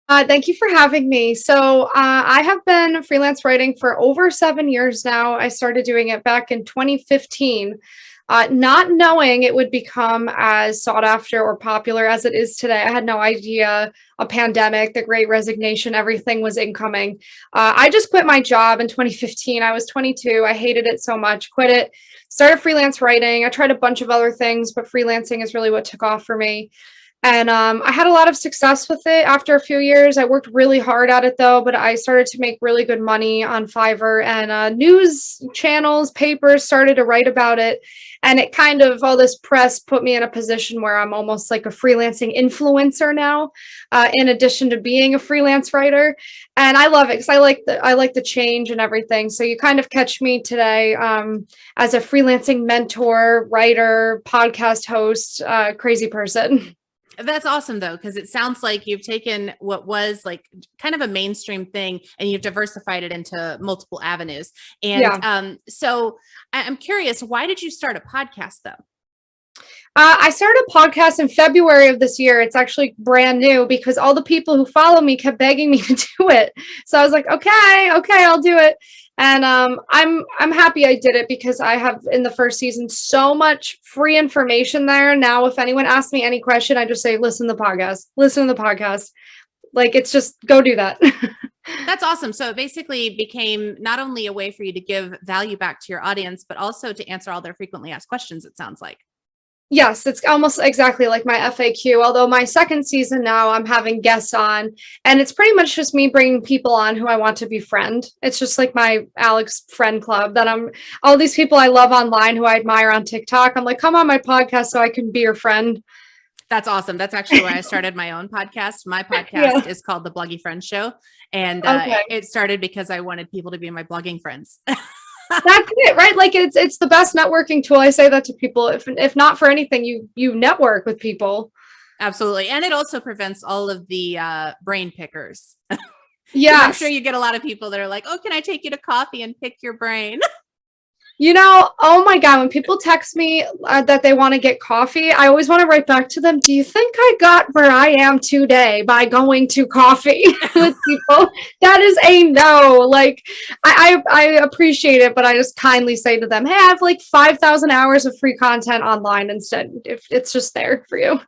Thank you for having me. I have been freelance writing for over 7 years now. I started doing it back in 2015, not knowing it would become as sought after or popular as it is today. I had no idea a pandemic, the Great Resignation, everything was incoming. I just quit my job in 2015. I was 22. I hated it so much, quit it, started freelance writing. I tried a bunch of other things, but freelancing is really what took off for me. And I had a lot of success with it after a few years. I worked really hard at it though, but I started to make really good money on Fiverr, and news channels, papers started to write about it. And it kind of, all this press put me in a position where I'm almost like a freelancing influencer now, in addition to being a freelance writer. And I love it because I like the change and everything. So you kind of catch me today as a freelancing mentor, writer, podcast host, crazy person. That's awesome though, because it sounds like you've taken what was like kind of a mainstream thing and you've diversified it into multiple avenues. And Yeah. I'm curious, why did you start a podcast though? I started a podcast in February of this year. It's actually brand new because all the people who follow me kept begging me to do it. So I was like, okay, I'll do it. And I'm happy I did it because I have in the first season so much free information there. Now, if anyone asks me any question, I just say, listen to the podcast, listen to the podcast. Like it's just go do that. That's awesome. So it basically became not only a way for you to give value back to your audience, but also to answer all their frequently asked questions, it sounds like. Yes, it's almost exactly like my FAQ, although my second season now I'm having guests on, and it's pretty much just me bringing people on who I want to befriend. It's just like my Alex friend club that I'm all these people I love online who I admire on TikTok. I'm like, come on my podcast so I can be your friend. That's awesome. That's actually why I started my own podcast. My podcast Yeah. is called The Bloggy Friends Show. And Okay. it started because I wanted people to be my blogging friends. That's it, right? Like it's the best networking tool. I say that to people. If not for anything, you network with people. Absolutely. And it also prevents all of the brain pickers. Because I'm sure Yes. you get a lot of people that are like, oh, can I take you to coffee and pick your brain? Oh my God, when people text me that they want to get coffee, I always want to write back to them, do you think I got where I am today by going to coffee with people? That is a no. Like, I appreciate it, but I just kindly say to them, hey, I have like 5,000 hours of free content online instead. If it's just there for you.